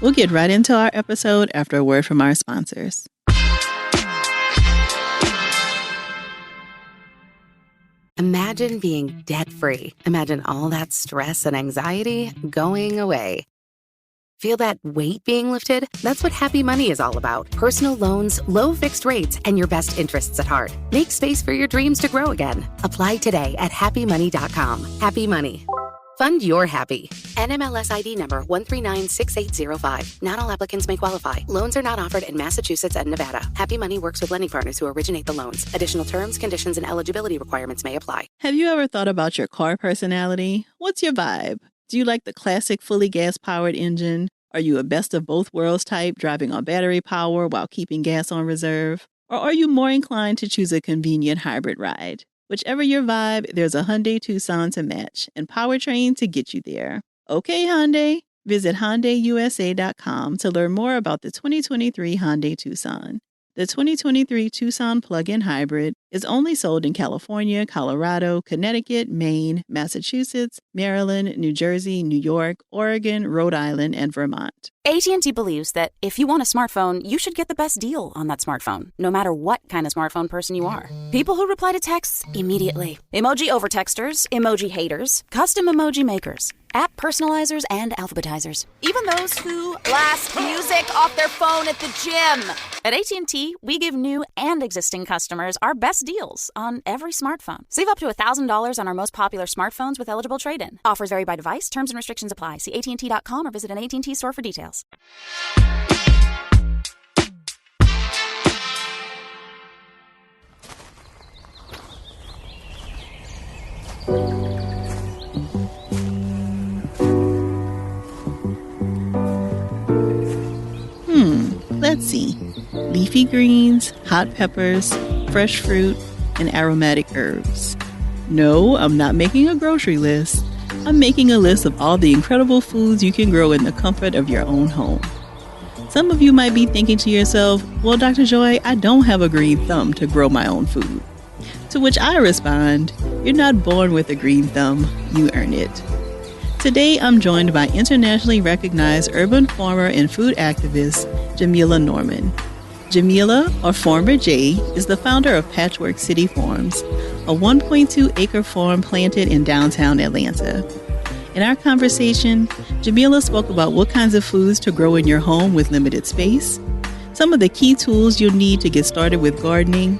We'll get right into our episode after a word from our sponsors. Imagine being debt-free. Imagine all that stress and anxiety going away. Feel that weight being lifted? That's what Happy Money is all about. Personal loans, low fixed rates, and your best interests at heart. Make space for your dreams to grow again. Apply today at happymoney.com. Happy Money. Fund your happy. NMLS ID number 1396805. Not all applicants may qualify. Loans are not offered in Massachusetts and Nevada. Happy Money works with lending partners who originate the loans. Additional terms, conditions, and eligibility requirements may apply. Have you ever thought about your car personality? What's your vibe? Do you like the classic fully gas-powered engine? Are you a best of both worlds type, driving on battery power while keeping gas on reserve? Or are you more inclined to choose a convenient hybrid ride? Whichever your vibe, there's a Hyundai Tucson to match and powertrain to get you there. Okay, Hyundai. Visit HyundaiUSA.com to learn more about the 2023 Hyundai Tucson. The 2023 Tucson plug-in hybrid is only sold in California, Colorado, Connecticut, Maine, Massachusetts, Maryland, New Jersey, New York, Oregon, Rhode Island, and Vermont. AT&T believes that if you want a smartphone, you should get the best deal on that smartphone, no matter what kind of smartphone person you are. People who reply to texts immediately. Emoji overtexters, emoji haters, custom emoji makers, app personalizers, and alphabetizers. Even those who blast music off their phone at the gym. At AT&T, we give new and existing customers our best deals on every smartphone. Save up to $1,000 on our most popular smartphones with eligible trade-in. Offers vary by device. Terms and restrictions apply. See AT&T.com or visit an AT&T store for details. Let's see. Leafy greens, hot peppers, fresh fruit, and aromatic herbs. No, I'm not making a grocery list. I'm making a list of all the incredible foods you can grow in the comfort of your own home. Some of you might be thinking to yourself, well, Dr. Joy, I don't have a green thumb to grow my own food. To which I respond, you're not born with a green thumb, you earn it. Today, I'm joined by internationally recognized urban farmer and food activist, Jamila Norman. Jamila, or Farmer J, is the founder of Patchwork City Farms, a 1.2-acre farm planted in downtown Atlanta. In our conversation, Jamila spoke about what kinds of foods to grow in your home with limited space, some of the key tools you'll need to get started with gardening,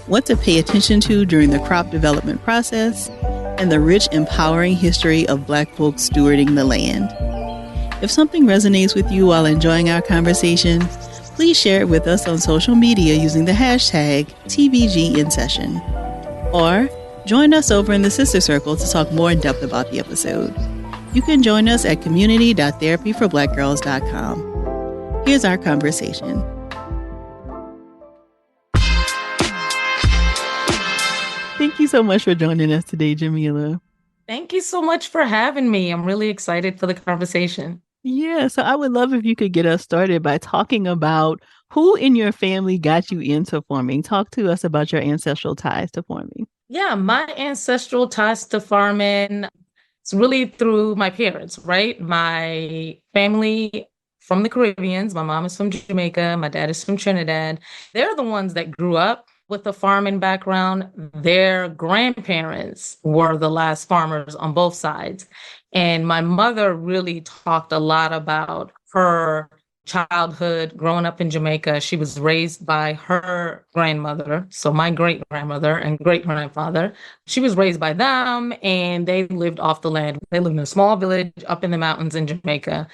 what to pay attention to during the crop development process, and the rich, empowering history of Black folks stewarding the land. If something resonates with you while enjoying our conversation, please share it with us on social media using the hashtag TBGInSession. Or join us over in the Sister Circle to talk more in depth about the episode. You can join us at community.therapyforblackgirls.com. Here's our conversation. Thank you so much for joining us today, Jamila. Thank you so much for having me. I'm really excited for the conversation. Yeah, so I would love if you could get us started by talking about who in your family got you into farming. Talk to us about your ancestral ties to farming. Yeah, my ancestral ties to farming, it's really through my parents, right? My family from the Caribbean, my mom is from Jamaica, my dad is from Trinidad. They're the ones that grew up with a farming background. Their grandparents were the last farmers on both sides. And my mother really talked a lot about her childhood growing up in Jamaica. She was raised by her grandmother, so my great-grandmother and great-grandfather. She was raised by them, and they lived off the land. They lived in a small village up in the mountains in Jamaica.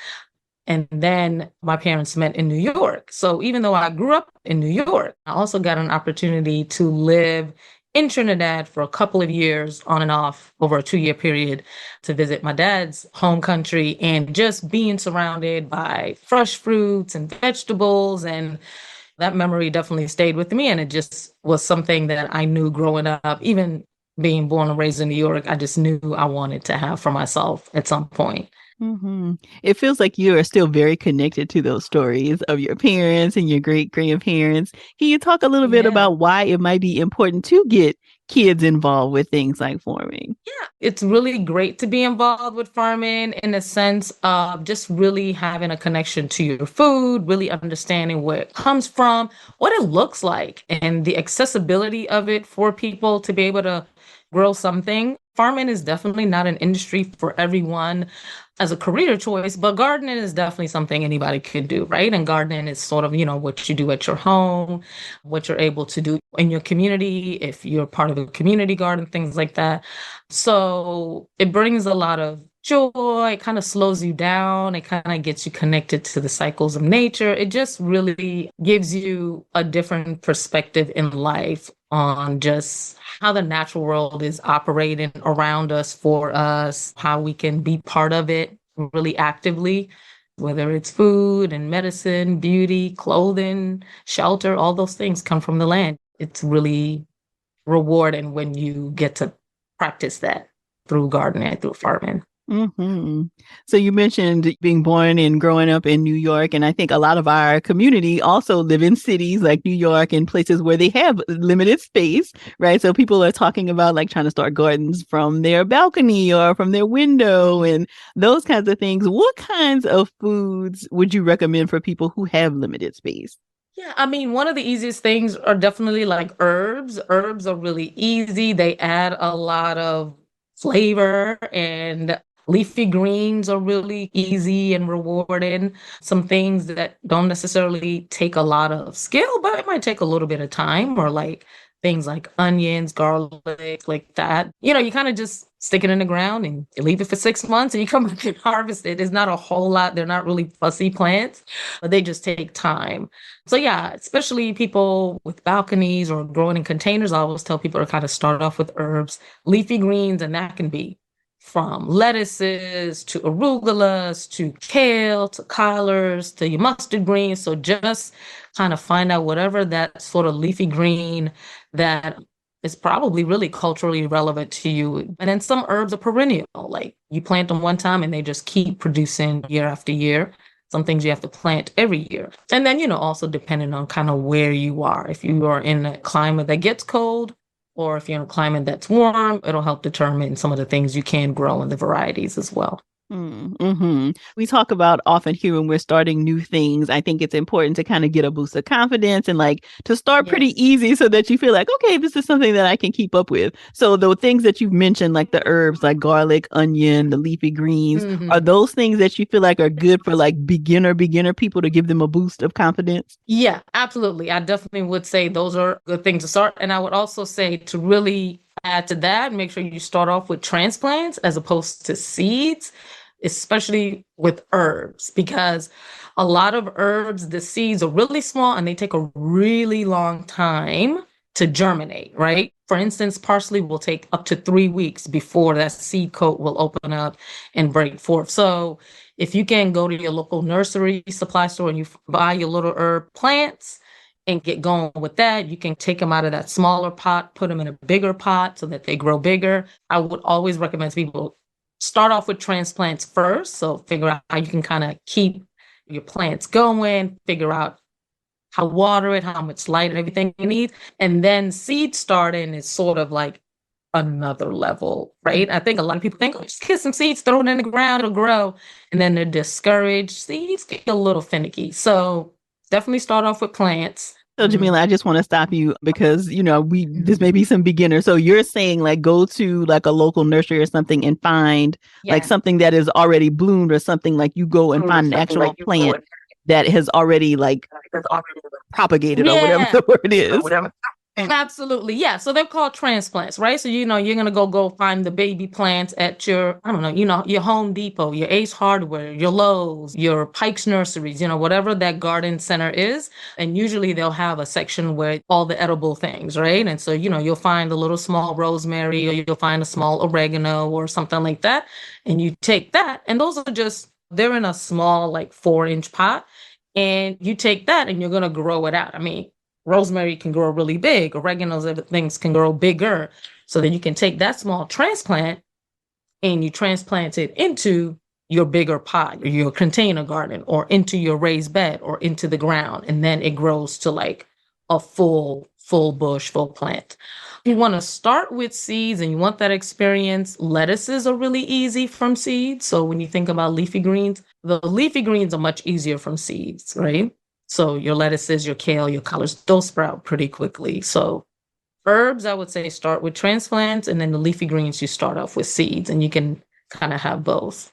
And then my parents met in New York. So even though I grew up in New York, I also got an opportunity to live in Trinidad for a couple of years on and off over a 2-year period to visit my dad's home country, and just being surrounded by fresh fruits and vegetables. And that memory definitely stayed with me. And it just was something that I knew growing up, even being born and raised in New York, I just knew I wanted to have for myself at some point. Mm-hmm. It feels like you are still very connected to those stories of your parents and your great grandparents. Can you talk a little bit about why it might be important to get kids involved with things like farming? Yeah, it's really great to be involved with farming in the sense of just really having a connection to your food, really understanding where it comes from, what it looks like, and the accessibility of it for people to be able to grow something. Farming is definitely not an industry for everyone as a career choice, but gardening is definitely something anybody could do, right? And gardening is sort of, what you do at your home, what you're able to do in your community, if you're part of a community garden, things like that. So it brings a lot of joy. It kind of slows you down. It kind of gets you connected to the cycles of nature. It just really gives you a different perspective in life on just how the natural world is operating around us, for us, how we can be part of it really actively, whether it's food and medicine, beauty, clothing, shelter, all those things come from the land. It's really rewarding when you get to practice that through gardening, through farming. Mm-hmm. So you mentioned being born and growing up in New York, and I think a lot of our community also live in cities like New York and places where they have limited space, right? So people are talking about like trying to start gardens from their balcony or from their window and those kinds of things. What kinds of foods would you recommend for people who have limited space? Yeah, I mean, one of the easiest things are definitely like herbs. Herbs are really easy. They add a lot of flavor, and leafy greens are really easy and rewarding. Some things that don't necessarily take a lot of skill, but it might take a little bit of time, or like things like onions, garlic, like that. You kind of just stick it in the ground and you leave it for 6 months and you come back and harvest it. It's not a whole lot. They're not really fussy plants, but they just take time. So yeah, especially people with balconies or growing in containers, I always tell people to kind of start off with herbs, leafy greens, and that can be from lettuces to arugulas to kale to collards to your mustard greens. So just kind of find out whatever that sort of leafy green that is probably really culturally relevant to you. And then some herbs are perennial, like you plant them one time and they just keep producing year after year. Some things you have to plant every year. And then, also depending on kind of where you are. If you are in a climate that gets cold, or if you're in a climate that's warm, it'll help determine some of the things you can grow and the varieties as well. Mm-hmm. We talk about often here when we're starting new things. I think it's important to kind of get a boost of confidence and like to start pretty Yes. easy so that you feel like, okay, this is something that I can keep up with. So the things that you've mentioned, like the herbs, like garlic, onion, the leafy greens, are Mhm. those things that you feel like are good for like beginner people to give them a boost of confidence? Yeah, absolutely. I definitely would say those are good things to start. And I would also say to really add to that, make sure you start off with transplants as opposed to seeds, especially with herbs, because a lot of herbs, the seeds are really small and they take a really long time to germinate, right? For instance, parsley will take up to 3 weeks before that seed coat will open up and break forth. So if you can go to your local nursery supply store and you buy your little herb plants and get going with that, you can take them out of that smaller pot, put them in a bigger pot so that they grow bigger. I would always recommend to people start off with transplants first. So figure out how you can kind of keep your plants going, figure out how to water it, how much light and everything you need. And then seed starting is sort of like another level, right? I think a lot of people think, oh, just get some seeds, throw it in the ground, it'll grow. And then they're discouraged. Seeds get a little finicky. So definitely start off with plants. So Jamila, I just want to stop you because, this may Mhm. be some beginner. So you're saying like go to like a local nursery or something and find like Yeah. something that is already bloomed or something like you go and find an actual plant that has already like propagated or whatever Yeah. the word is. Absolutely. Yeah. So they're called transplants, right? So, you're going to go find the baby plants at your, I don't know, your Home Depot, your Ace Hardware, your Lowe's, your Pike's Nurseries, whatever that garden center is. And usually they'll have a section where all the edible things, right? And so, you'll find a little small rosemary or you'll find a small oregano or something like that. And you take that, and those are they're in a small, like 4-inch pot. And you take that and you're going to grow it out. I mean, rosemary can grow really big, oregano's other things can grow bigger. So then you can take that small transplant and you transplant it into your bigger pot, or your container garden, or into your raised bed, or into the ground. And then it grows to like a full full bush, full plant. If you want to start with seeds and you want that experience, lettuces are really easy from seeds. So when you think about leafy greens, the leafy greens are much easier from seeds, right? So your lettuces, your kale, your collards, those sprout pretty quickly. So herbs, I would say start with transplants, and then the leafy greens, you start off with seeds, and you can kind of have both.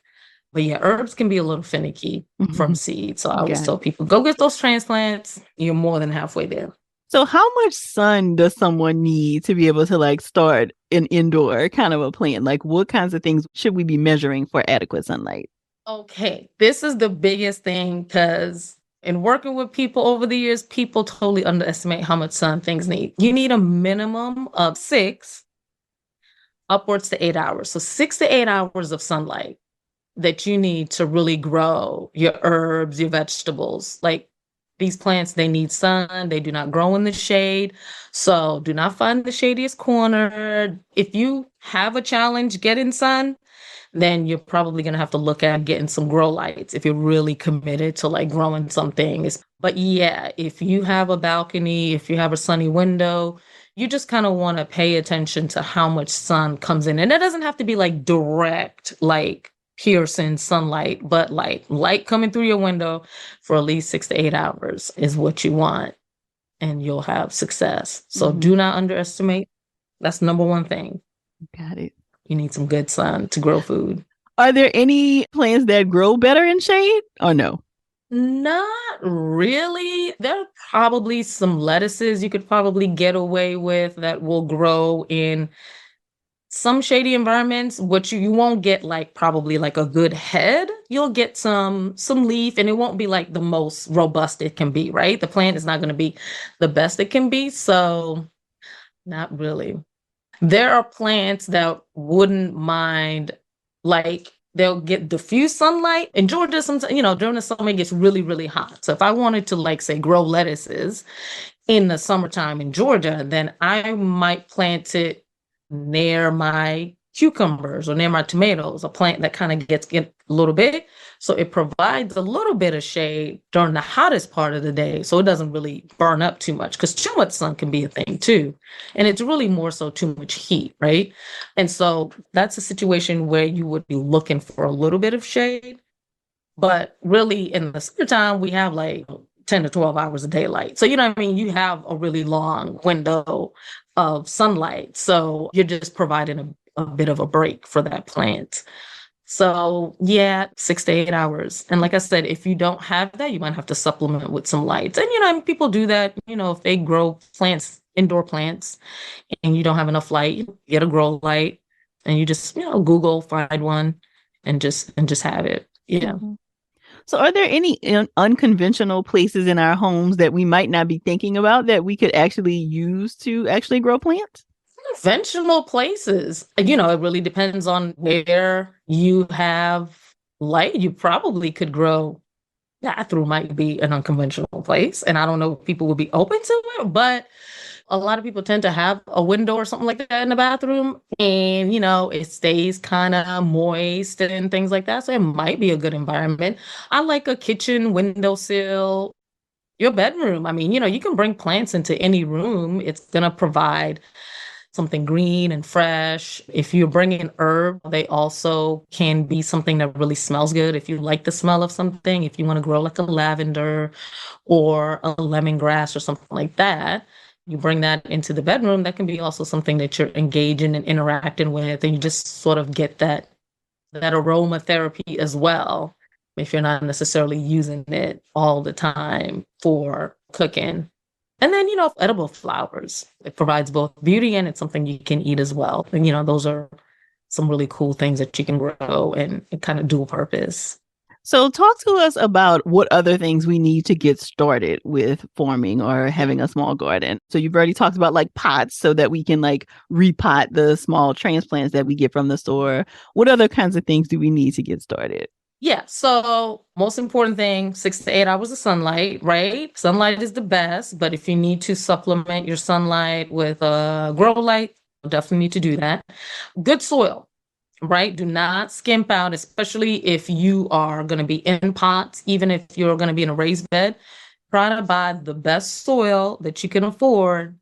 But yeah, herbs can be a little finicky from seeds. So I always tell people, go get those transplants. You're more than halfway there. So how much sun does someone need to be able to like start an indoor kind of a plant? Like what kinds of things should we be measuring for adequate sunlight? Okay, this is the biggest thing because in working with people over the years, people totally underestimate how much sun things need. You need a minimum of 6 upwards to 8 hours. So 6 to 8 hours of sunlight that you need to really grow your herbs, your vegetables. Like these plants, they need sun. They do not grow in the shade. So do not find the shadiest corner. If you have a challenge getting sun, then you're probably going to have to look at getting some grow lights if you're really committed to like growing some things. But yeah, if you have a balcony, if you have a sunny window, you just kind of want to pay attention to how much sun comes in. And it doesn't have to be like direct, like piercing sunlight, but like light coming through your window for at least 6 to 8 hours is what you want, and you'll have success. So do not underestimate. That's number one thing. Got it. You need some good sun to grow food. Are there any plants that grow better in shade or no? Not really. There are probably some lettuces you could probably get away with that will grow in some shady environments. What you won't get like probably like a good head. You'll get some leaf, and it won't be like the most robust it can be, right? The plant is not going to be the best it can be. So not really. There are plants that wouldn't mind, like they'll get diffuse sunlight. In Georgia, sometimes, during the summer, it gets really, really hot. So if I wanted to, like, say, grow lettuces in the summertime in Georgia, then I might plant it near my cucumbers or near my tomatoes, a plant that kind of gets a little bit. So it provides a little bit of shade during the hottest part of the day. So it doesn't really burn up too much, because too much sun can be a thing too. And it's really more so too much heat, right? And so that's a situation where you would be looking for a little bit of shade. But really in the summertime, we have like 10 to 12 hours of daylight. So, you have a really long window of sunlight. So you're just providing a bit of a break for that plant. So yeah, 6 to 8 hours. And like I said, if you don't have that, you might have to supplement with some lights. And, people do that, if they grow plants, indoor plants, and you don't have enough light, get a grow light, and you just, Google, find one and just have it. Yeah. Mm-hmm. So are there any unconventional places in our homes that we might not be thinking about that we could actually use to actually grow plants? Conventional places, it really depends on where you have light. You probably could grow. Bathroom might be an unconventional place, and I don't know if people would be open to it, but a lot of people tend to have a window or something like that in the bathroom, and it stays kind of moist and things like that. So it might be a good environment. I like a kitchen windowsill. Your bedroom, you can bring plants into any room. It's going to provide something green and fresh. If you're bringing herb, they also can be something that really smells good. If you like the smell of something, if you want to grow like a lavender or a lemongrass or something like that, you bring that into the bedroom. That can be also something that you're engaging and interacting with, and you just sort of get that aromatherapy as well, if you're not necessarily using it all the time for cooking. And then, edible flowers. It provides both beauty and it's something you can eat as well. And, those are some really cool things that you can grow and kind of dual purpose. So talk to us about what other things we need to get started with farming or having a small garden. So you've already talked about like pots so that we can like repot the small transplants that we get from the store. What other kinds of things do we need to get started? Yeah. So most important thing, 6 to 8 hours of sunlight, right? Sunlight is the best, but if you need to supplement your sunlight with a grow light, definitely need to do that. Good soil, right? Do not skimp out, especially if you are going to be in pots, even if you're going to be in a raised bed. Try to buy the best soil that you can afford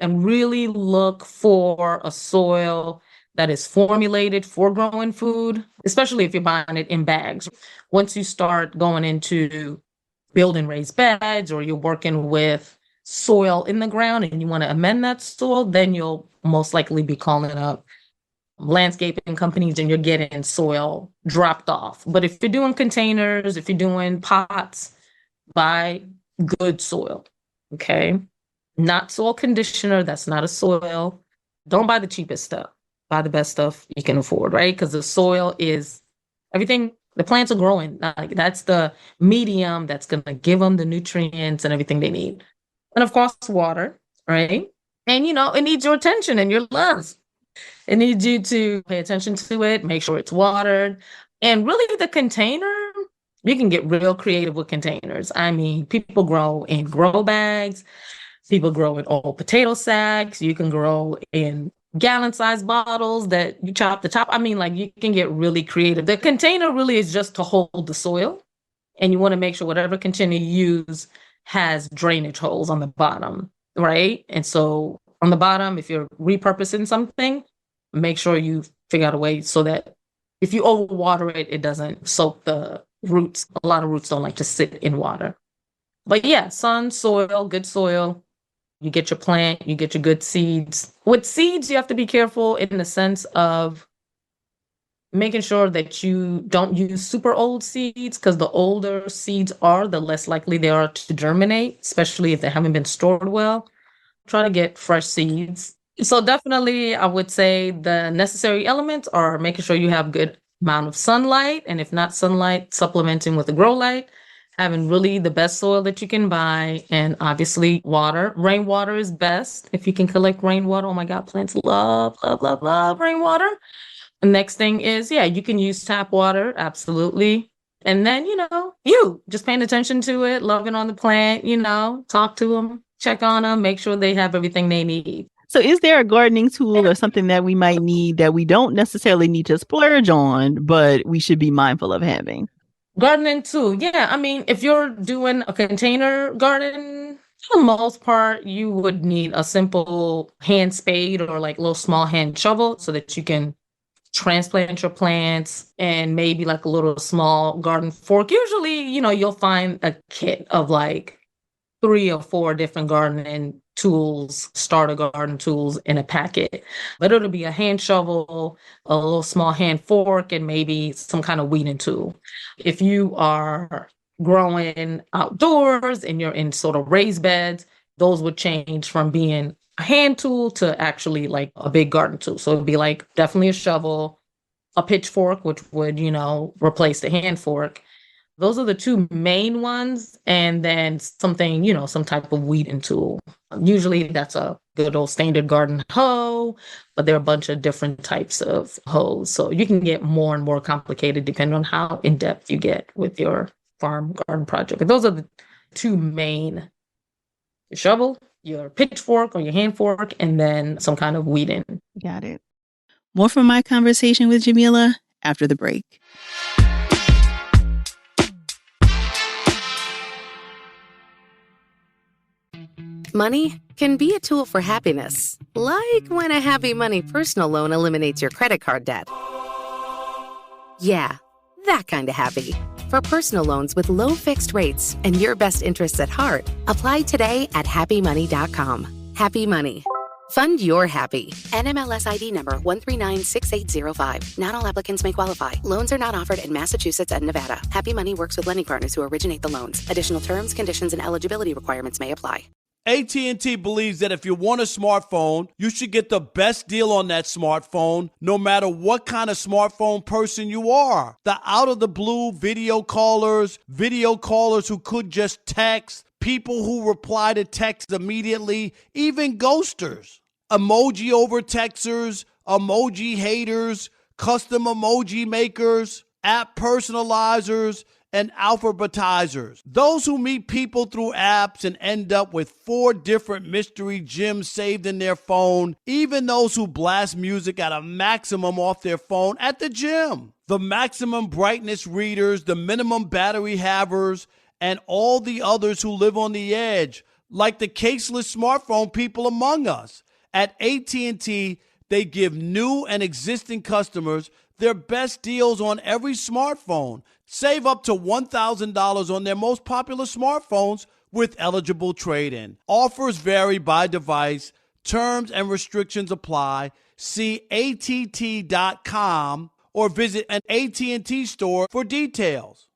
and really look for a soil that is formulated for growing food, especially if you're buying it in bags. Once you start going into building raised beds or you're working with soil in the ground and you want to amend that soil, then you'll most likely be calling up landscaping companies and you're getting soil dropped off. But if you're doing containers, if you're doing pots, buy good soil, okay? Not soil conditioner, that's not a soil. Don't buy the cheapest stuff. Buy the best stuff you can afford, right? Because the soil is everything, the plants are growing. Like that's the medium that's going to give them the nutrients and everything they need. And of course, water, right? And it needs your attention and your love. It needs you to pay attention to it, make sure it's watered. And really, the container, you can get real creative with containers. I mean, people grow in grow bags, people grow in old potato sacks, you can grow in gallon-sized bottles that you chop the top. I mean, like, you can get really creative. The container really is just to hold the soil, and you want to make sure whatever container you use has drainage holes on the bottom, right? And so on the bottom, if you're repurposing something, make sure you figure out a way so that if you overwater it, it doesn't soak the roots. A lot of roots don't like to sit in water. But yeah, sun, soil, good soil. You get your plant, you get your good seeds. With seeds, you have to be careful in the sense of making sure that you don't use super old seeds, because the older seeds are, the less likely they are to germinate, especially if they haven't been stored well. Try to get fresh seeds. So definitely, I would say the necessary elements are making sure you have good amount of sunlight, and if not sunlight, supplementing with a grow light, having really the best soil that you can buy, and obviously water. Rainwater is best if you can collect rainwater. Oh my God, plants love, love, love, love rainwater. The next thing is, yeah, you can use tap water, absolutely. And then, you just paying attention to it, loving on the plant, talk to them, check on them, make sure they have everything they need. So is there a gardening tool or something that we might need that we don't necessarily need to splurge on, but we should be mindful of having? Gardening tool. Yeah. I mean, if you're doing a container garden, for the most part, you would need a simple hand spade or like little small hand shovel so that you can transplant your plants, and maybe like a little small garden fork. Usually, you'll find a kit of like 3 or 4 different gardening tools, starter garden tools in a packet. But it'll be a hand shovel, a little small hand fork, and maybe some kind of weeding tool. If you are growing outdoors and you're in sort of raised beds, those would change from being a hand tool to actually like a big garden tool. So it'd be like definitely a shovel, a pitchfork, which would, replace the hand fork. Those are the 2 main ones. And then something, some type of weeding tool. Usually that's a good old standard garden hoe, but there are a bunch of different types of hoes. So you can get more and more complicated depending on how in depth you get with your farm garden project. But those are the 2 main: your shovel, your pitchfork or your hand fork, and then some kind of weeding. Got it. More from my conversation with Jamila after the break. Money can be a tool for happiness, like when a Happy Money personal loan eliminates your credit card debt. Yeah, that kind of happy. For personal loans with low fixed rates and your best interests at heart, apply today at happymoney.com. Happy Money. Fund your happy. NMLS ID number 1396805. Not all applicants may qualify. Loans are not offered in Massachusetts and Nevada. Happy Money works with lending partners who originate the loans. Additional terms, conditions, and eligibility requirements may apply. AT&T believes that if you want a smartphone, you should get the best deal on that smartphone, no matter what kind of smartphone person you are. The out-of-the-blue video callers who could just text, people who reply to text immediately, even ghosters. Emoji over texters, emoji haters, custom emoji makers, app personalizers, and alphabetizers. Those who meet people through apps and end up with 4 different mystery gems saved in their phone. Even those who blast music at a maximum off their phone at the gym. The maximum brightness readers, the minimum battery havers, and all the others who live on the edge, like the caseless smartphone people among us. At AT&T, they give new and existing customers their best deals on every smartphone. Save up to $1,000 on their most popular smartphones with eligible trade-in. Offers vary by device. Terms and restrictions apply. See att.com or visit an AT&T store for details.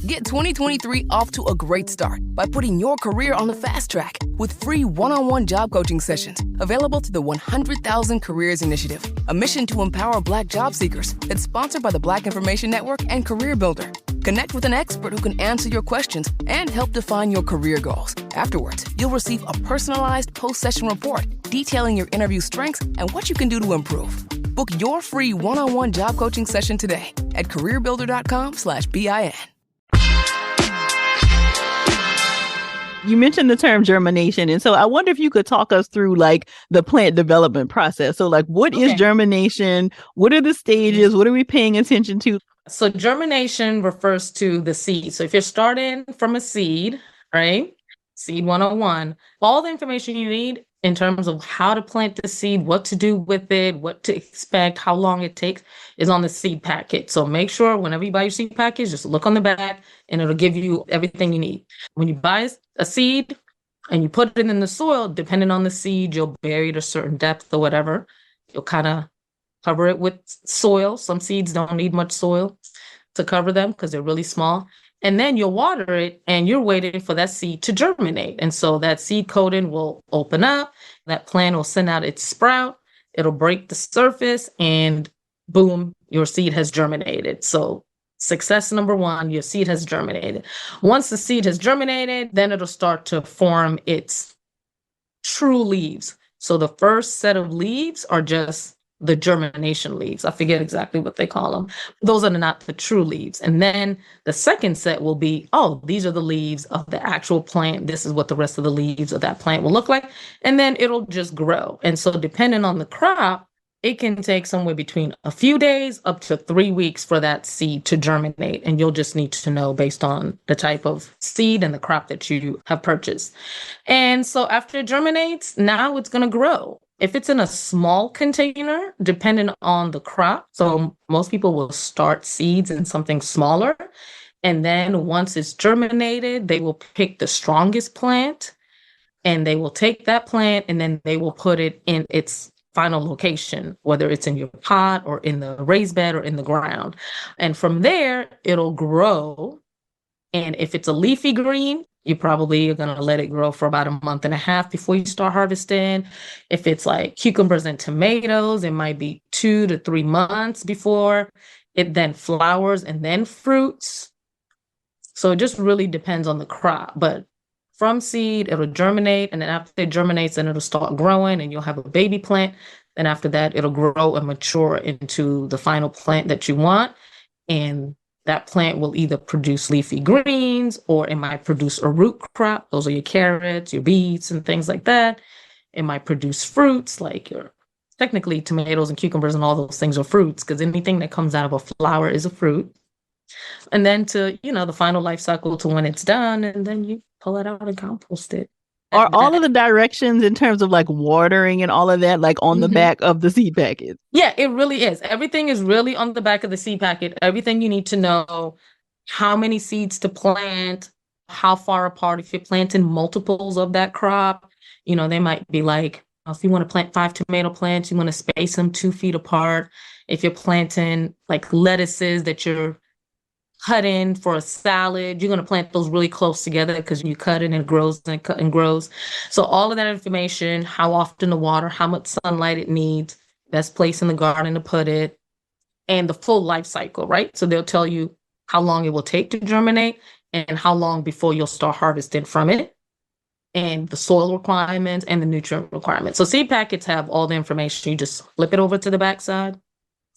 Get 2023 off to a great start by putting your career on the fast track with free one-on-one job coaching sessions available through the 100,000 Careers Initiative, a mission to empower Black job seekers that's sponsored by the Black Information Network and Career Builder. Connect with an expert who can answer your questions and help define your career goals. Afterwards, you'll receive a personalized post-session report detailing your interview strengths and what you can do to improve. Book your free one-on-one job coaching session today at careerbuilder.com/BIN. You mentioned the term germination. And so I wonder if you could talk us through like the plant development process. So like, what is germination? What are the stages? What are we paying attention to? So germination refers to the seed. So if you're starting from a seed, right? Seed 101, all the information you need in terms of how to plant the seed, what to do with it, what to expect, how long it takes is on the seed packet. So make sure whenever you buy your seed package, just look on the back and it'll give you everything you need. When you buy a seed and you put it in the soil, depending on the seed, you'll bury it a certain depth or whatever. You'll kind of cover it with soil. Some seeds don't need much soil to cover them because they're really small. And then you'll water it and you're waiting for that seed to germinate. And so that seed coating will open up. That plant will send out its sprout. It'll break the surface and boom, your seed has germinated. So success number one, your seed has germinated. Once the seed has germinated, then it'll start to form its true leaves. So the first set of leaves are just the germination leaves. I forget exactly what they call them. Those are not the true leaves. And then the second set will be, oh, these are the leaves of the actual plant. This is what the rest of the leaves of that plant will look like. And then it'll just grow. And so depending on the crop, it can take somewhere between a few days up to 3 weeks for that seed to germinate. And you'll just need to know based on the type of seed and the crop that you have purchased. And so after it germinates, now it's going to grow. If it's in a small container, depending on the crop, so most people will start seeds in something smaller. And then once it's germinated, they will pick the strongest plant and they will take that plant and then they will put it in its final location, whether it's in your pot or in the raised bed or in the ground. And from there, it'll grow. And if it's a leafy green, you probably are going to let it grow for about a month and a half before you start harvesting. If it's like cucumbers and tomatoes, it might be 2 to 3 months before it then flowers and then fruits. So it just really depends on the crop. But from seed, it'll germinate. And then after it germinates, then it'll start growing and you'll have a baby plant. Then after that, it'll grow and mature into the final plant that you want. And that plant will either produce leafy greens or it might produce a root crop. Those are your carrots, your beets, and things like that. It might produce fruits like your technically tomatoes and cucumbers and all those things are fruits because anything that comes out of a flower is a fruit. And then to, the final life cycle to when it's done, and then you pull it out and compost it. Are all of the directions in terms of like watering and all of that, like on the back of the seed packet? Yeah, it really is. Everything is really on the back of the seed packet. Everything you need to know, how many seeds to plant, how far apart, if you're planting multiples of that crop, they might be like, if you want to plant 5 tomato plants, you want to space them 2 feet apart. If you're planting like lettuces that you're cutting for a salad, you're going to plant those really close together because you cut it and it grows and grows. So all of that information, how often to water, how much sunlight it needs, best place in the garden to put it, and the full life cycle, right? So they'll tell you how long it will take to germinate and how long before you'll start harvesting from it, and the soil requirements and the nutrient requirements. So seed packets have all the information. You just flip it over to the backside,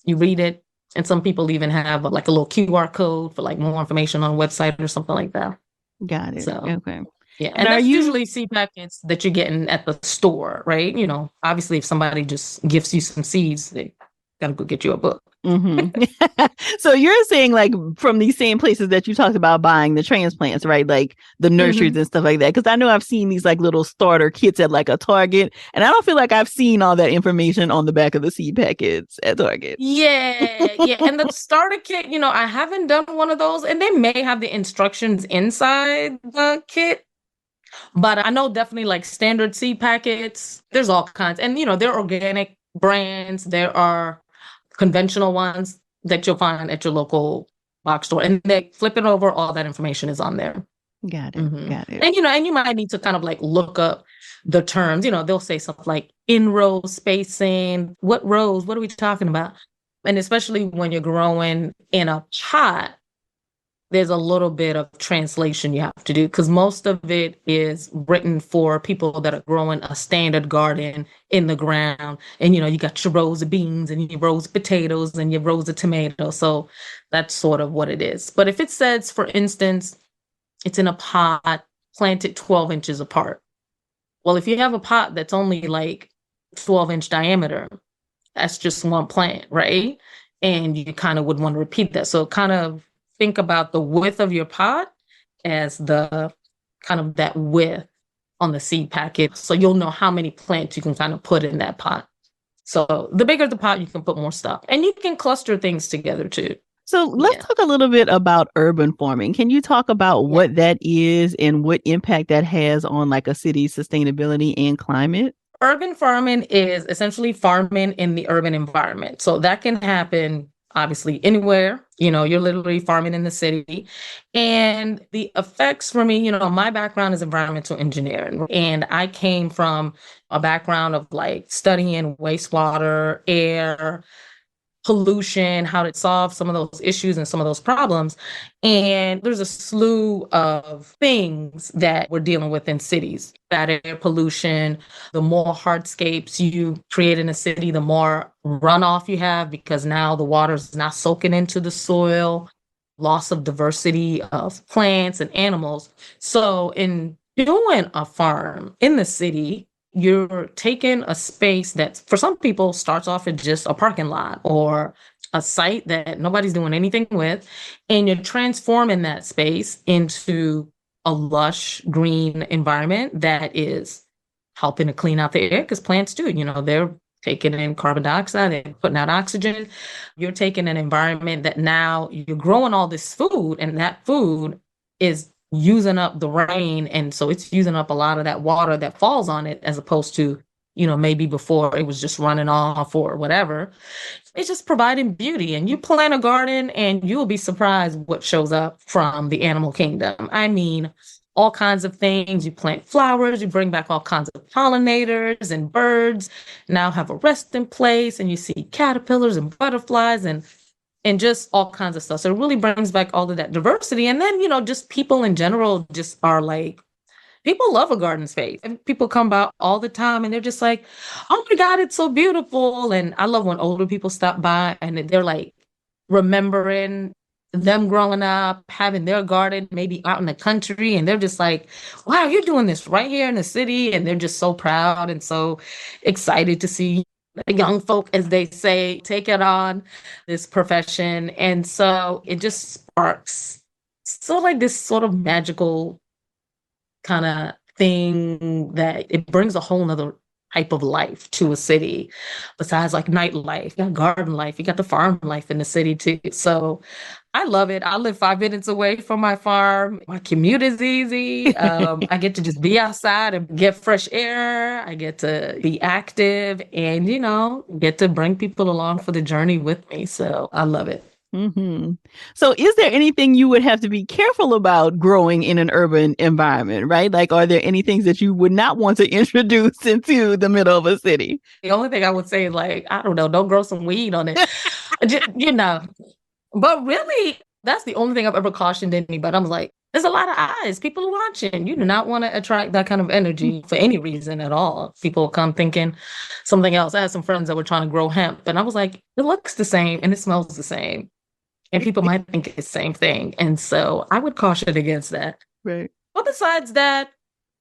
you read it. And some people even have like a little QR code for like more information on a website or something like that. Got it. So, okay. Yeah. And that's usually seed packets that you're getting at the store, right? Obviously if somebody just gives you some seeds, they got to go get you a book. So you're saying like from these same places that you talked about buying the transplants, right? Like the nurseries and stuff like that. Because I know I've seen these like little starter kits at like a Target, and I don't feel like I've seen all that information on the back of the seed packets at Target. Yeah. And the starter kit, I haven't done one of those, and they may have the instructions inside the kit. But I know definitely like standard seed packets, there's all kinds. And, there are organic brands, there are conventional ones that you'll find at your local box store. And they flip it over, all that information is on there. Got it. Got it. And, and you might need to kind of like look up the terms. They'll say something like in-row spacing. What rows? What are we talking about? And especially when you're growing in a pot, there's a little bit of translation you have to do because most of it is written for people that are growing a standard garden in the ground. And, you got your rows of beans and your rows of potatoes and your rows of tomatoes. So that's sort of what it is. But if it says, for instance, it's in a pot planted 12 inches apart. Well, if you have a pot that's only like 12-inch diameter, that's just one plant, right? And you kind of would want to repeat that. So kind of think about the width of your pot as the kind of that width on the seed packet. So you'll know how many plants you can kind of put in that pot. So the bigger the pot, you can put more stuff. And you can cluster things together too. So let's talk a little bit about urban farming. Can you talk about what that is and what impact that has on like a city's sustainability and climate? Urban farming is essentially farming in the urban environment. So that can happen obviously anywhere, you're literally farming in the city. And the effects for me, my background is environmental engineering. And I came from a background of like studying wastewater, air, pollution, how to solve some of those issues and some of those problems. And there's a slew of things that we're dealing with in cities. Bad air pollution, the more hardscapes you create in a city, the more runoff you have because now the water's not soaking into the soil, loss of diversity of plants and animals. So in doing a farm in the city, you're taking a space that for some people starts off as just a parking lot or a site that nobody's doing anything with, and you're transforming that space into a lush green environment that is helping to clean out the air because plants do, they're taking in carbon dioxide and putting out oxygen. You're taking an environment that now you're growing all this food, and that food is using up the rain. And so it's using up a lot of that water that falls on it as opposed to, maybe before it was just running off or whatever. It's just providing beauty. And you plant a garden and you'll be surprised what shows up from the animal kingdom. I mean, all kinds of things. You plant flowers, you bring back all kinds of pollinators and birds now have a resting place, and you see caterpillars and butterflies and just all kinds of stuff. So it really brings back all of that diversity. And then, just people in general just are like, people love a garden space. And people come by all the time and they're just like, oh my God, it's so beautiful. And I love when older people stop by and they're like remembering them growing up, having their garden, maybe out in the country. And they're just like, wow, you're doing this right here in the city. And they're just so proud and so excited to see the young folk, as they say, take it on this profession. And so it just sparks sort of like this sort of magical kind of thing that it brings a whole nother type of life to a city besides like nightlife. You got garden life, you got the farm life in the city too. So I love it. I live 5 minutes away from my farm. My commute is easy. I get to just be outside and get fresh air. I get to be active and, get to bring people along for the journey with me. So I love it. Mm-hmm. So is there anything you would have to be careful about growing in an urban environment, right? Like, are there any things that you would not want to introduce into the middle of a city? The only thing I would say is like, I don't know, don't grow some weed on it, But really, that's the only thing I've ever cautioned anybody. I'm like, there's a lot of eyes. People are watching. You do not want to attract that kind of energy for any reason at all. People come thinking something else. I had some friends that were trying to grow hemp, and I was like, it looks the same and it smells the same. And people might think it's the same thing. And so I would caution against that. Right. But besides that,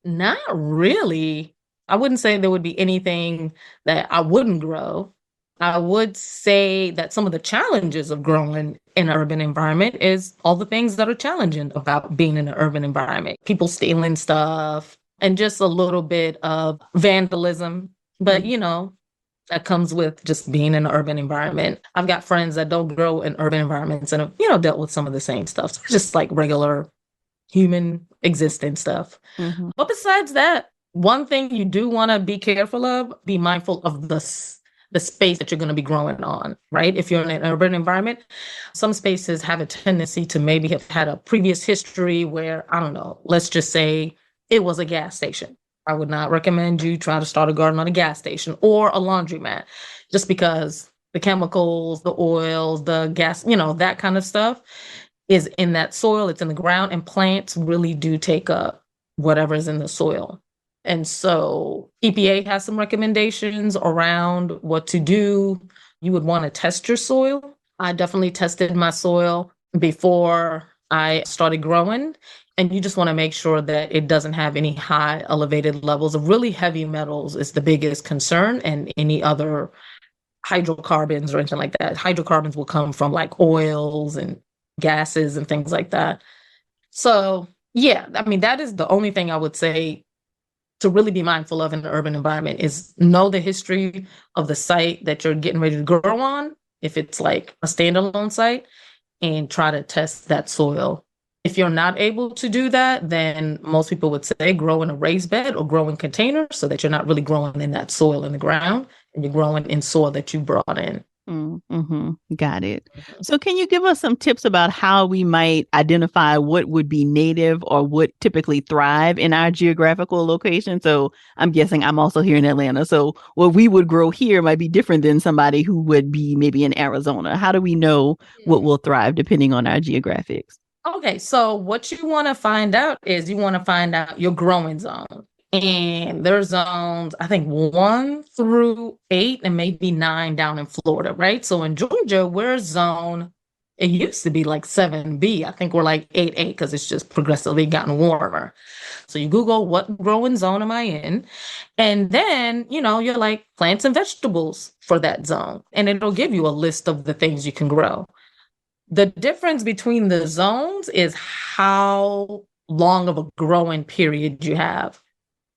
not really. I wouldn't say there would be anything that I wouldn't grow. I would say that some of the challenges of growing in an urban environment is all the things that are challenging about being in an urban environment. People stealing stuff and just a little bit of vandalism. But, that comes with just being in an urban environment. I've got friends that don't grow in urban environments and have, dealt with some of the same stuff. So it's just like regular human existence stuff. Mm-hmm. But besides that, one thing you do want to be careful of, be mindful of the space that you're going to be growing on, right? If you're in an urban environment, some spaces have a tendency to maybe have had a previous history where, I don't know, let's just say it was a gas station. I would not recommend you try to start a garden on a gas station or a laundromat, just because the chemicals, the oils, the gas, that kind of stuff is in that soil, it's in the ground, and plants really do take up whatever's in the soil. And so EPA has some recommendations around what to do. You would want to test your soil. I definitely tested my soil before I started growing. And you just want to make sure that it doesn't have any high elevated levels of really heavy metals is the biggest concern, and any other hydrocarbons or anything like that. Hydrocarbons will come from like oils and gases and things like that. So yeah, I mean, that is the only thing I would say to really be mindful of in an urban environment is know the history of the site that you're getting ready to grow on, if it's like a standalone site, and try to test that soil. If you're not able to do that, then most people would say grow in a raised bed or grow in containers so that you're not really growing in that soil in the ground, and you're growing in soil that you brought in. Mm-hmm. Got it. So can you give us some tips about how we might identify what would be native or would typically thrive in our geographical location? So I'm guessing I'm also here in Atlanta. So what we would grow here might be different than somebody who would be maybe in Arizona. How do we know what will thrive depending on our geographics? Okay, so what you want to find out is you want to find out your growing zone. And there's zones, I think 1 through 8 and maybe 9 down in Florida, right? So in Georgia, we're zone, it used to be like 7B. I think we're like 8A because it's just progressively gotten warmer. So you Google what growing zone am I in? And then, you're like plants and vegetables for that zone. And it'll give you a list of the things you can grow. The difference between the zones is how long of a growing period you have.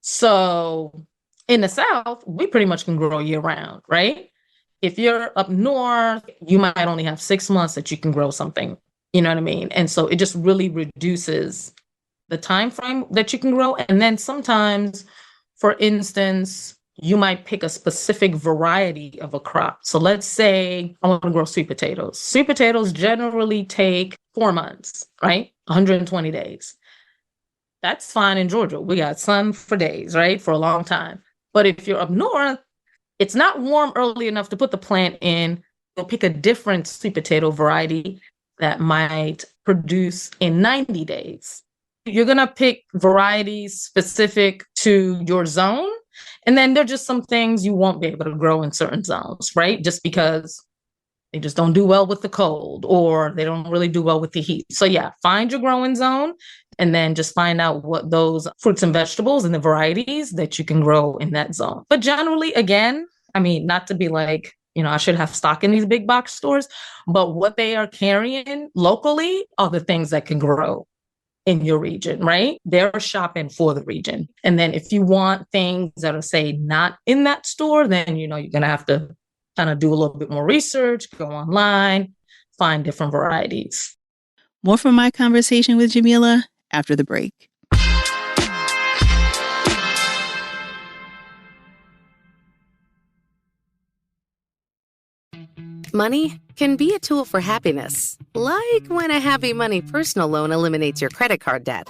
So in the South, we pretty much can grow year round, right? If you're up north, you might only have 6 months that you can grow something. You know what I mean? And so it just really reduces the time frame that you can grow. And then sometimes, for instance, you might pick a specific variety of a crop. So let's say I want to grow sweet potatoes. Sweet potatoes generally take 4 months, right? 120 days. That's fine in Georgia. We got sun for days, right? For a long time. But if you're up north, it's not warm early enough to put the plant in. You'll pick a different sweet potato variety that might produce in 90 days. You're going to pick varieties specific to your zone. And then there are just some things you won't be able to grow in certain zones, right? Just because they just don't do well with the cold or they don't really do well with the heat. So yeah, find your growing zone and then just find out what those fruits and vegetables and the varieties that you can grow in that zone. But generally, again, I mean, not to be like, I should have stock in these big box stores, but what they are carrying locally are the things that can grow in your region, right? They're shopping for the region. And then if you want things that are, say, not in that store, then, you're going to have to kind of do a little bit more research, go online, find different varieties. More from my conversation with Jamila after the break. Money can be a tool for happiness, like when a Happy Money personal loan eliminates your credit card debt.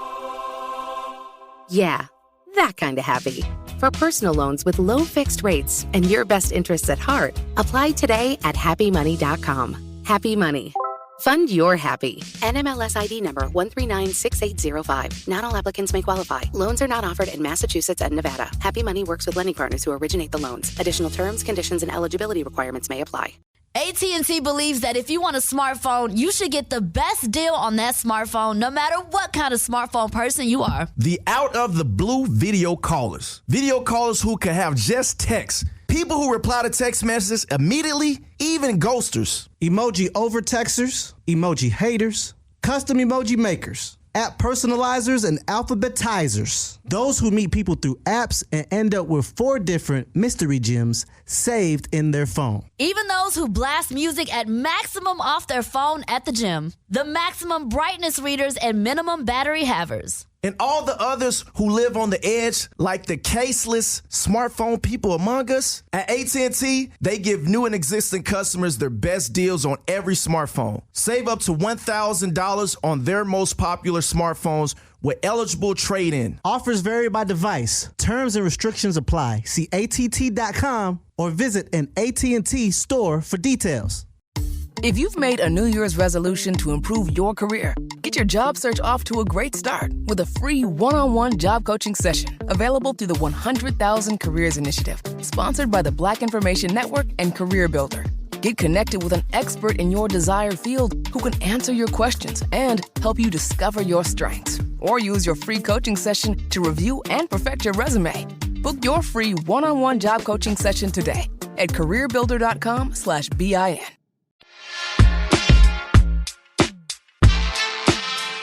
Yeah, that kind of happy. For personal loans with low fixed rates and your best interests at heart, apply today at happymoney.com. Happy Money. Fund your happy. NMLS ID number 1396805. Not all applicants may qualify. Loans are not offered in Massachusetts and Nevada. Happy Money works with lending partners who originate the loans. Additional terms, conditions, and eligibility requirements may apply. AT&T believes that if you want a smartphone, you should get the best deal on that smartphone, no matter what kind of smartphone person you are. The out-of-the-blue video callers. Video callers who can have just text. People who reply to text messages immediately, even ghosters. Emoji over-texters, emoji haters, custom emoji makers, app personalizers, and alphabetizers. Those who meet people through apps and end up with 4 different mystery gems saved in their phone. Even those who blast music at maximum off their phone at the gym. The maximum brightness readers and minimum battery havers. And all the others who live on the edge, like the caseless smartphone people among us. At AT&T, they give new and existing customers their best deals on every smartphone. Save up to $1,000 on their most popular smartphones with eligible trade-in. Offers vary by device. Terms and restrictions apply. See att.com or visit an AT&T store for details. If you've made a New Year's resolution to improve your career, get your job search off to a great start with a free one-on-one job coaching session available through the 100,000 Careers Initiative, sponsored by the Black Information Network and Career Builder. Get connected with an expert in your desired field who can answer your questions and help you discover your strengths. Or use your free coaching session to review and perfect your resume. Book your free one-on-one job coaching session today at careerbuilder.com/BIN.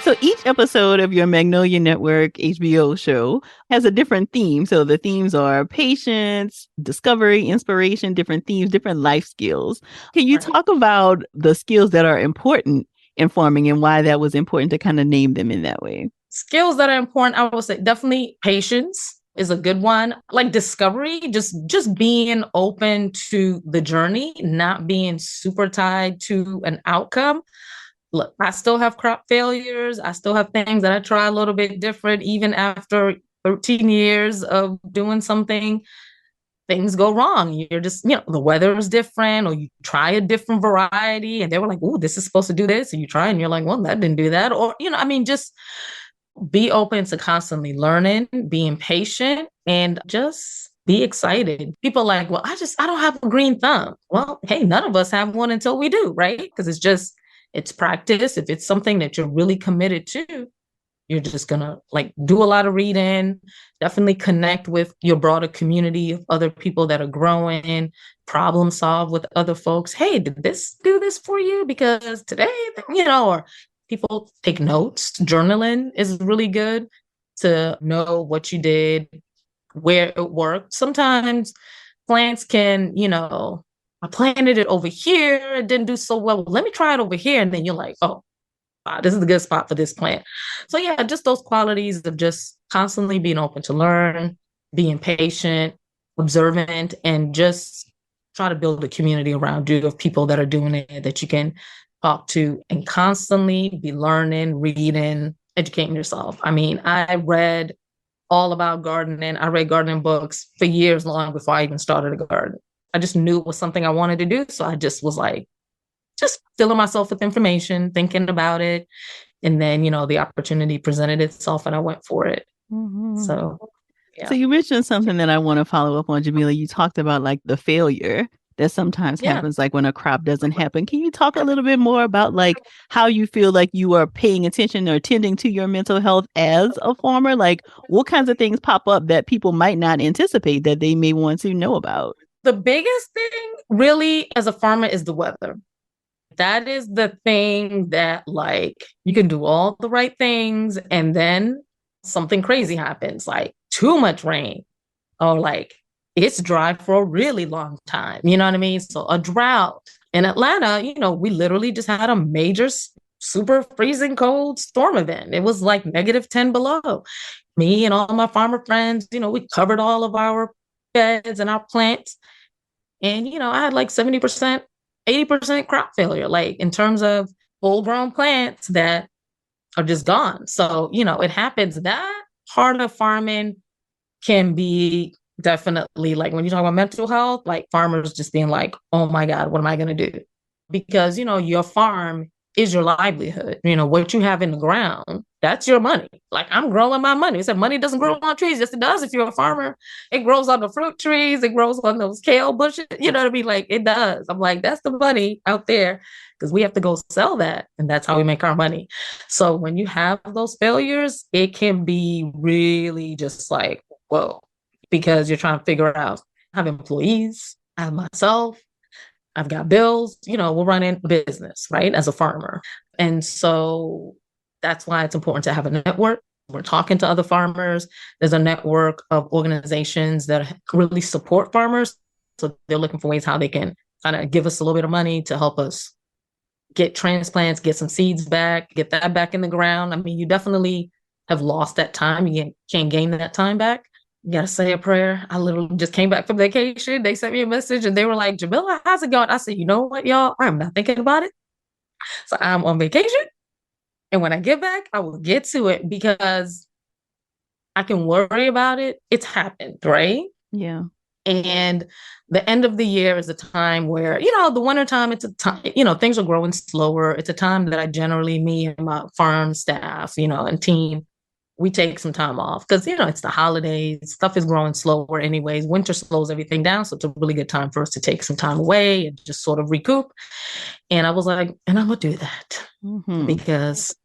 So each episode of your Magnolia Network HBO show has a different theme. So the themes are patience, discovery, inspiration, different themes, different life skills. Can you talk about the skills that are important in farming and why that was important to kind of name them in that way? Skills that are important, I would say definitely patience is a good one. Like discovery, just being open to the journey, not being super tied to an outcome. Look, I still have crop failures. I still have things that I try a little bit different. Even after 13 years of doing something, things go wrong. You're just, the weather is different, or you try a different variety and they were like, oh, this is supposed to do this. And you try and you're like, well, that didn't do that. Or, just be open to constantly learning, being patient, and just be excited. People are like, well, I don't have a green thumb. Well, hey, none of us have one until we do, right? Because it's practice. If it's something that you're really committed to, you're just going to do a lot of reading, definitely connect with your broader community of other people that are growing, problem solve with other folks. Hey, did this do this for you? Because today, or people take notes. Journaling is really good to know what you did, where it worked. Sometimes plants can, I planted it over here. It didn't do so well. Let me try it over here. And then you're like, oh, wow, this is the good spot for this plant. So yeah, just those qualities of just constantly being open to learn, being patient, observant, and just try to build a community around you of people that are doing it that you can talk to and constantly be learning, reading, educating yourself. I mean, I read all about gardening. I read gardening books for years long before I even started a garden. I just knew it was something I wanted to do. So I just was just filling myself with information, thinking about it. And then, the opportunity presented itself and I went for it. Mm-hmm. So, yeah. So you mentioned something that I want to follow up on, Jamila. You talked about the failure that sometimes happens, when a crop doesn't happen. Can you talk a little bit more about how you feel like you are paying attention or tending to your mental health as a farmer? What kinds of things pop up that people might not anticipate that they may want to know about? The biggest thing really as a farmer is the weather. That is the thing that you can do all the right things and then something crazy happens, too much rain or it's dry for a really long time. You know what I mean? So a drought. In Atlanta, we literally just had a major super freezing cold storm event. It was -10 below. Me and all my farmer friends, we covered all of our beds and our plants. And, I had 70%, 80% crop failure, in terms of full grown plants that are just gone. So, it happens. That part of farming can be definitely when you talk about mental health, farmers just being oh my God, what am I going to do? Because, your farm is your livelihood. What you have in the ground, that's your money. Like, I'm growing my money. We said money doesn't grow on trees. Yes, it does. If you're a farmer, it grows on the fruit trees. It grows on those kale bushes. You know what I mean? Like, it does. I'm like, that's the money out there, because we have to go sell that. And that's how we make our money. So when you have those failures, it can be really just like, whoa, because you're trying to figure out, I have employees, I have myself, I've got bills, we're running a business, right? As a farmer. And so that's why it's important to have a network. We're talking to other farmers. There's a network of organizations that really support farmers. So they're looking for ways how they can kind of give us a little bit of money to help us get transplants, get some seeds back, get that back in the ground. I mean, you definitely have lost that time. You can't gain that time back. You got to say a prayer. I literally just came back from vacation. They sent me a message and they were like, Jamila, how's it going? I said, you know what, y'all? I'm not thinking about it. So I'm on vacation. And when I get back, I will get to it, because I can worry about it. It's happened, right? Yeah. And the end of the year is a time where, the wintertime, it's a time, things are growing slower. It's a time that I generally, me and my farm staff, and team, we take some time off, because, it's the holidays, stuff is growing slower anyways. Winter slows everything down. So it's a really good time for us to take some time away and just sort of recoup. And I was like, and I'm going to do that, because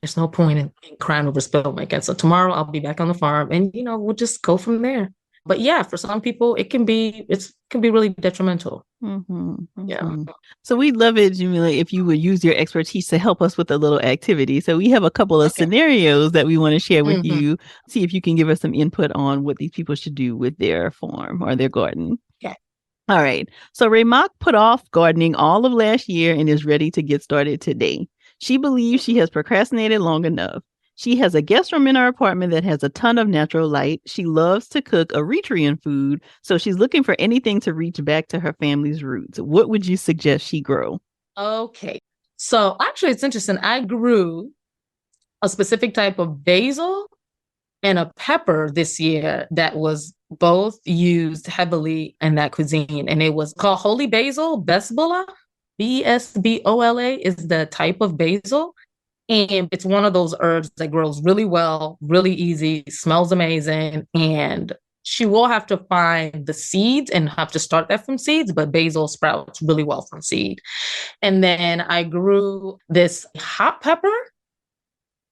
there's no point in crying over spilled milk. And so tomorrow I'll be back on the farm, and, we'll just go from there. But yeah, for some people, it can be really detrimental. Yeah. So we'd love it, Jamila, if you would use your expertise to help us with a little activity. So we have a couple of scenarios that we want to share with you. See if you can give us some input on what these people should do with their farm or their garden. Okay. All right. So Remak put off gardening all of last year and is ready to get started today. She believes she has procrastinated long enough. She has a guest room in her apartment that has a ton of natural light. She loves to cook Eritrean food, so she's looking for anything to reach back to her family's roots. What would you suggest she grow? Okay. So actually, it's interesting. I grew a specific type of basil and a pepper this year that was both used heavily in that cuisine. And it was called holy basil, besbola. Besbola is the type of basil. And it's one of those herbs that grows really well, really easy, smells amazing. And she will have to find the seeds and have to start that from seeds, but basil sprouts really well from seed. And then I grew this hot pepper,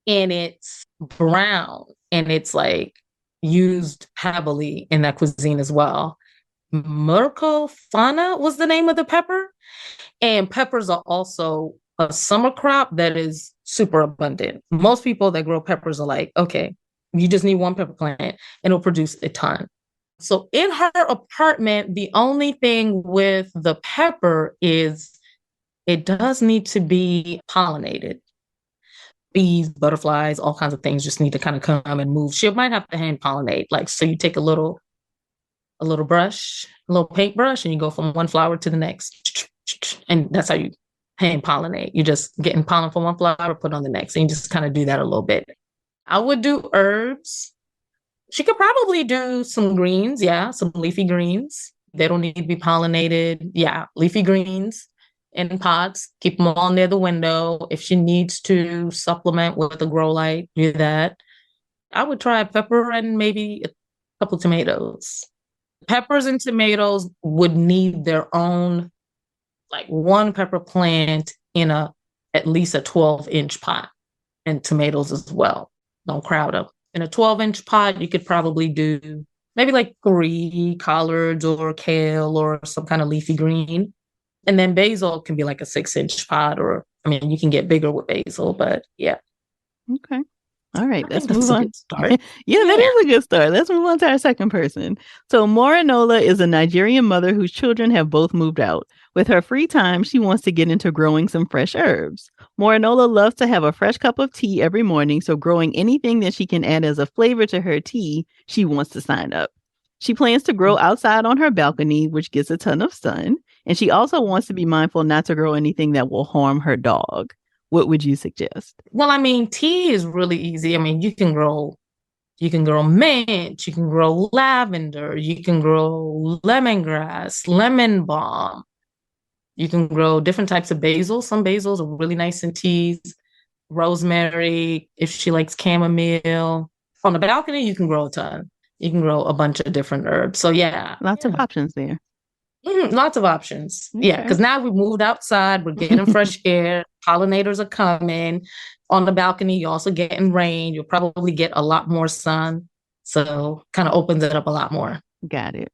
and it's brown, and it's like used heavily in that cuisine as well. Mercofana was the name of the pepper. And peppers are also a summer crop that is super abundant. Most people that grow peppers are like, okay, you just need one pepper plant and it'll produce a ton. So in her apartment, the only thing with the pepper is it does need to be pollinated. Bees, butterflies, all kinds of things just need to kind of come and move. She might have to hand pollinate. Like, so you take a little brush, a little paintbrush, and you go from one flower to the next. And that's how you hand pollinate. You're just getting pollen from one flower, put on the next. And you just kind of do that a little bit. I would do herbs. She could probably do some greens. Yeah, some leafy greens. They don't need to be pollinated. Yeah, leafy greens in pots. Keep them all near the window. If she needs to supplement with a grow light, do that. I would try pepper and maybe a couple tomatoes. Peppers and tomatoes would need their own, like one pepper plant in at least a 12-inch pot, and tomatoes as well. Don't crowd them. In a 12-inch pot, you could probably do maybe like 3 collards or kale or some kind of leafy green. And then basil can be like a 6-inch pot, or, I mean, you can get bigger with basil, but yeah. Okay. All right, let's move on. Start. Yeah, that is a good start. Let's move on to our second person. So Moranola is a Nigerian mother whose children have both moved out. With her free time, she wants to get into growing some fresh herbs. Moranola loves to have a fresh cup of tea every morning, so growing anything that she can add as a flavor to her tea, she wants to sign up. She plans to grow outside on her balcony, which gets a ton of sun, and she also wants to be mindful not to grow anything that will harm her dog. What would you suggest? Well, I mean, tea is really easy. I mean, you can grow mint, you can grow lavender, you can grow lemongrass, lemon balm. You can grow different types of basil. Some basils are really nice in teas. Rosemary, if she likes chamomile. On the balcony, you can grow a ton. You can grow a bunch of different herbs. So yeah. Lots of options there. Lots of options. Okay. Yeah, because now we've moved outside. We're getting fresh air. Pollinators are coming. On the balcony, you're also getting rain. You'll probably get a lot more sun. So kind of opens it up a lot more. Got it.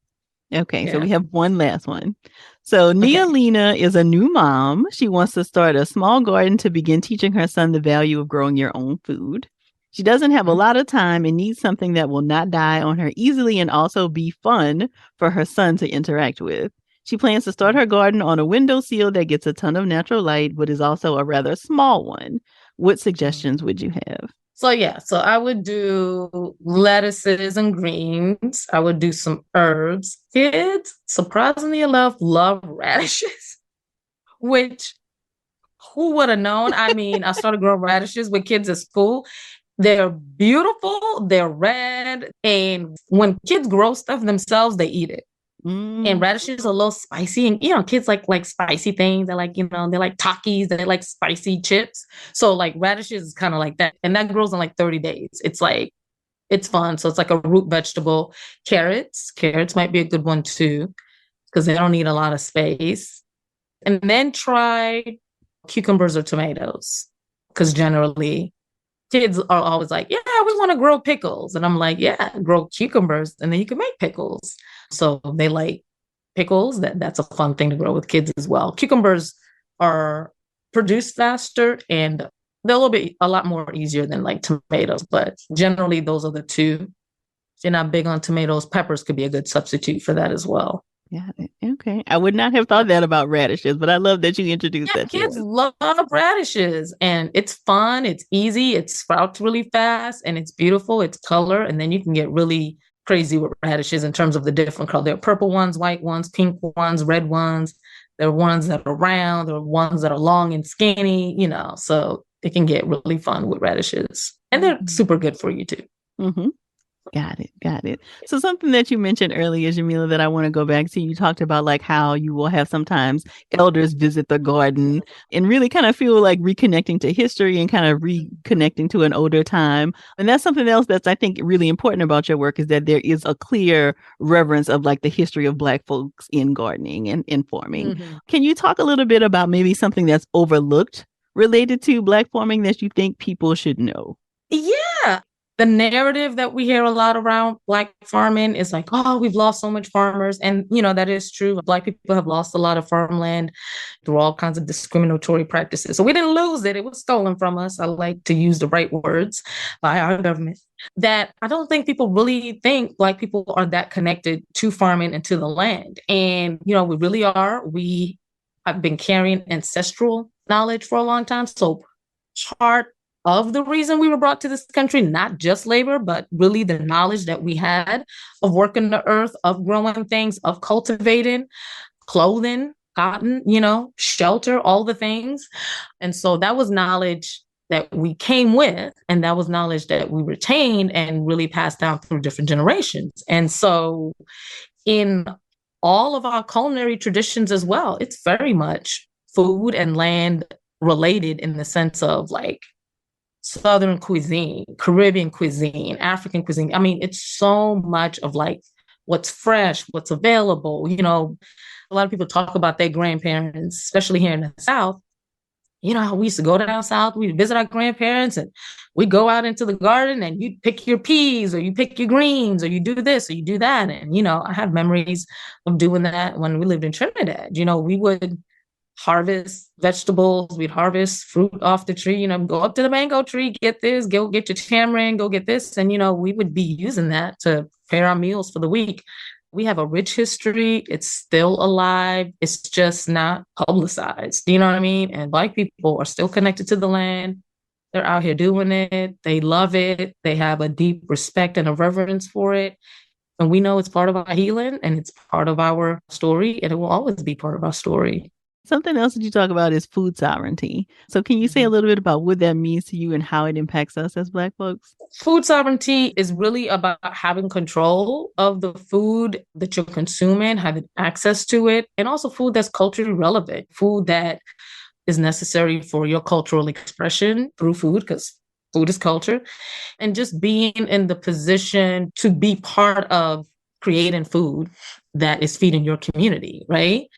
Okay, Yeah. so we have one last one. So Nealina is a new mom. She wants to start a small garden to begin teaching her son the value of growing your own food. She doesn't have a lot of time and needs something that will not die on her easily and also be fun for her son to interact with. She plans to start her garden on a windowsill that gets a ton of natural light, but is also a rather small one. What suggestions would you have? So I would do lettuces and greens. I would do some herbs. Kids, surprisingly enough, love radishes, which who would have known? I mean, I started growing radishes with kids at school. They're beautiful, they're red, and when kids grow stuff themselves, they eat it. And radishes are a little spicy, and kids like spicy things. They like, they like Takis, they like spicy chips. So like radishes is kind of like that, and that grows in like 30 days. It's fun. So it's like a root vegetable. Carrots might be a good one too, because they don't need a lot of space. And then try cucumbers or tomatoes, because generally kids are always like, yeah, we want to grow pickles. And I'm like, yeah, grow cucumbers and then you can make pickles. So they like pickles. That's a fun thing to grow with kids as well. Cucumbers are produced faster and they're a lot more easier than like tomatoes. But generally, those are the two. If you're not big on tomatoes, peppers could be a good substitute for that as well. Yeah. Okay. I would not have thought that about radishes, but I love that you introduced that. Kids love radishes and it's fun. It's easy. It sprouts really fast and it's beautiful. It's color. And then you can get really crazy with radishes in terms of the different color. There are purple ones, white ones, pink ones, red ones. There are ones that are round. There are ones that are long and skinny, so it can get really fun with radishes. And they're super good for you too. Mm-hmm. Got it. So something that you mentioned earlier, Jamila, that I want to go back to, you talked about like how you will have sometimes elders visit the garden and really kind of feel like reconnecting to history and kind of reconnecting to an older time. And that's something else that's, I think, really important about your work is that there is a clear reverence of like the history of Black folks in gardening and in farming. Mm-hmm. Can you talk a little bit about maybe something that's overlooked related to Black farming that you think people should know? Yeah. The narrative that we hear a lot around Black farming is like, oh, we've lost so much farmers. And, that is true. Black people have lost a lot of farmland through all kinds of discriminatory practices. So we didn't lose it. It was stolen from us. I like to use the right words by our government. That I don't think people really think Black people are that connected to farming and to the land. And, we really are. We have been carrying ancestral knowledge for a long time. So part of the reason we were brought to this country, not just labor, but really the knowledge that we had of working the earth, of growing things, of cultivating, clothing, cotton, shelter, all the things. And so that was knowledge that we came with, and that was knowledge that we retained and really passed down through different generations. And so in all of our culinary traditions as well, it's very much food and land related in the sense of like Southern cuisine, Caribbean cuisine, African cuisine. I mean, it's so much of like what's fresh, what's available. A lot of people talk about their grandparents, especially here in the South. How we used to go down South, we'd visit our grandparents and we'd go out into the garden and you'd pick your peas or you pick your greens or you do this or you do that. And, I have memories of doing that when we lived in Trinidad. We would harvest vegetables, we'd harvest fruit off the tree, go up to the mango tree, get this, go get your tamarind, go get this. And, we would be using that to prepare our meals for the week. We have a rich history. It's still alive. It's just not publicized. You know what I mean? And Black people are still connected to the land. They're out here doing it. They love it. They have a deep respect and a reverence for it. And we know it's part of our healing and it's part of our story and it will always be part of our story. Something else that you talk about is food sovereignty. So can you say a little bit about what that means to you and how it impacts us as Black folks? Food sovereignty is really about having control of the food that you're consuming, having access to it, and also food that's culturally relevant, food that is necessary for your cultural expression through food, because food is culture, and just being in the position to be part of creating food that is feeding your community, right?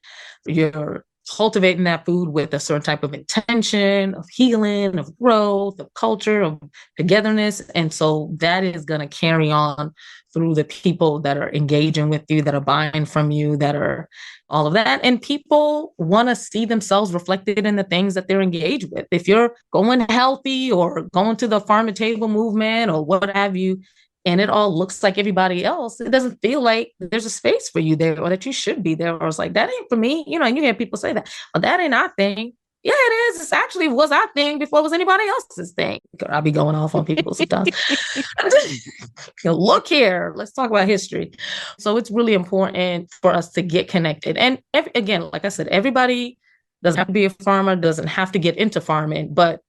You're cultivating that food with a certain type of intention, of healing, of growth, of culture, of togetherness. And so that is going to carry on through the people that are engaging with you, that are buying from you, that are all of that. And people want to see themselves reflected in the things that they're engaged with. If you're going healthy or going to the farm to table movement or what have you, and it all looks like everybody else, it doesn't feel like there's a space for you there or that you should be there. Or it's like, that ain't for me. You know, and you hear people say that, well, that ain't our thing. Yeah, it is. It actually was our thing before it was anybody else's thing. I'll be going off on people sometimes. Look here, let's talk about history. So it's really important for us to get connected. And again, like I said, everybody doesn't have to be a farmer, doesn't have to get into farming, but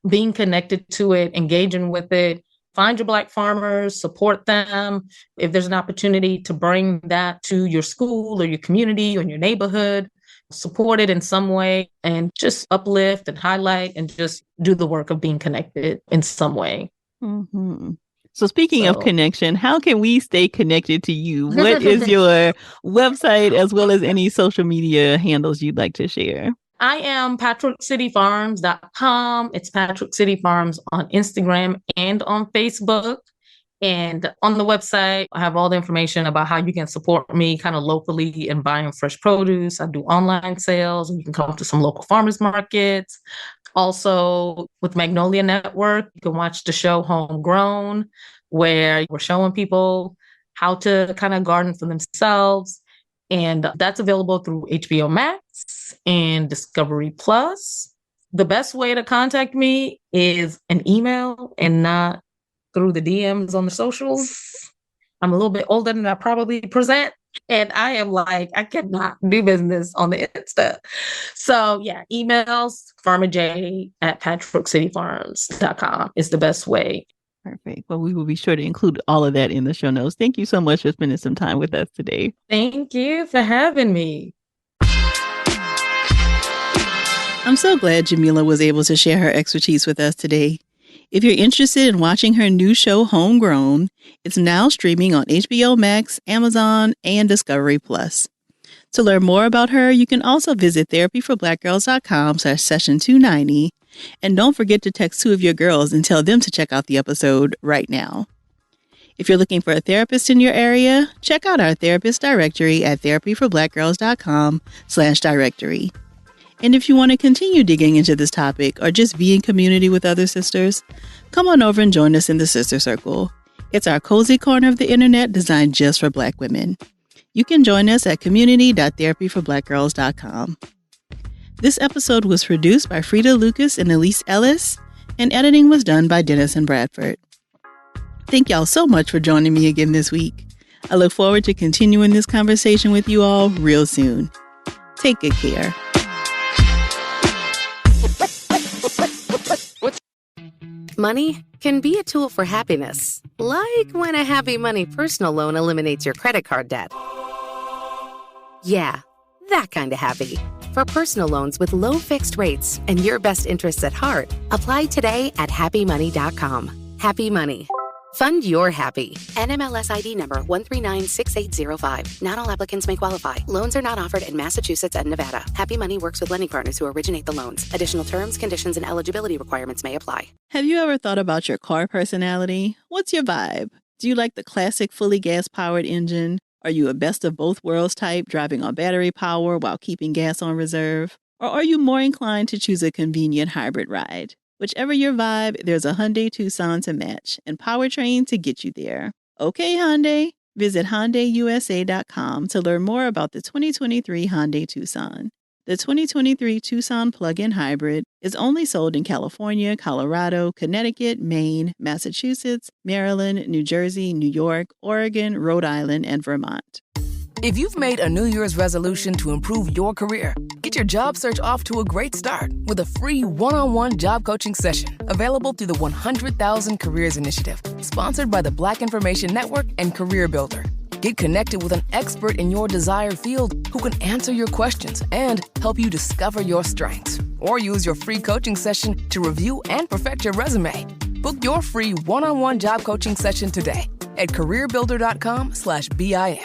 being connected to it, engaging with it, find your Black farmers, support them. If there's an opportunity to bring that to your school or your community or your neighborhood, support it in some way and just uplift and highlight and just do the work of being connected in some way. Mm-hmm. So speaking of connection, how can we stay connected to you? What is your website as well as any social media handles you'd like to share? I am patchworkcityfarms.com. It's Patchwork City Farms on Instagram and on Facebook. And on the website, I have all the information about how you can support me kind of locally in buying fresh produce. I do online sales, and you can come to some local farmers markets. Also, with Magnolia Network, you can watch the show Homegrown, where we're showing people how to kind of garden for themselves. And that's available through HBO Max and Discovery Plus. The best way to contact me is an email and not through the DMs on the socials. I'm a little bit older than I probably present. And I am like, I cannot do business on the Insta. So yeah, emails, farmerj@patchworkcityfarms.com is the best way. Perfect. Well, we will be sure to include all of that in the show notes. Thank you so much for spending some time with us today. Thank you for having me. I'm so glad Jamila was able to share her expertise with us today. If you're interested in watching her new show, Homegrown, it's now streaming on HBO Max, Amazon, and Discovery Plus. To learn more about her, you can also visit therapyforblackgirls.com/session290. And don't forget to text 2 of your girls and tell them to check out the episode right now. If you're looking for a therapist in your area, check out our therapist directory at therapyforblackgirls.com/directory. And if you want to continue digging into this topic or just be in community with other sisters, come on over and join us in the Sister Circle. It's our cozy corner of the internet designed just for Black women. You can join us at community.therapyforblackgirls.com. This episode was produced by Fredia Lucas and Ellis, and editing was done by Dennison Bradford. Thank y'all so much for joining me again this week. I look forward to continuing this conversation with you all real soon. Take good care. Money can be a tool for happiness, like when a Happy Money personal loan eliminates your credit card debt. Yeah, that kind of happy. For personal loans with low fixed rates and your best interests at heart, apply today at happymoney.com. Happy Money. Fund your happy. NMLS ID number 1396805. Not all applicants may qualify. Loans are not offered in Massachusetts and Nevada. Happy Money works with lending partners who originate the loans. Additional terms, conditions, and eligibility requirements may apply. Have you ever thought about your car personality? What's your vibe? Do you like the classic fully gas-powered engine? Are you a best of both worlds type, driving on battery power while keeping gas on reserve? Or are you more inclined to choose a convenient hybrid ride? Whichever your vibe, there's a Hyundai Tucson to match and powertrain to get you there. Okay, Hyundai. Visit HyundaiUSA.com to learn more about the 2023 Hyundai Tucson. The 2023 Tucson plug-in hybrid is only sold in California, Colorado, Connecticut, Maine, Massachusetts, Maryland, New Jersey, New York, Oregon, Rhode Island, and Vermont. If you've made a New Year's resolution to improve your career, get Get your job search off to a great start with a free one-on-one job coaching session available through the 100,000 Careers Initiative, sponsored by the Black Information Network and Career Builder. Get connected with an expert in your desired field who can answer your questions and help you discover your strengths. Or use your free coaching session to review and perfect your resume. Book your free one-on-one job coaching session today at careerbuilder.com/BIN.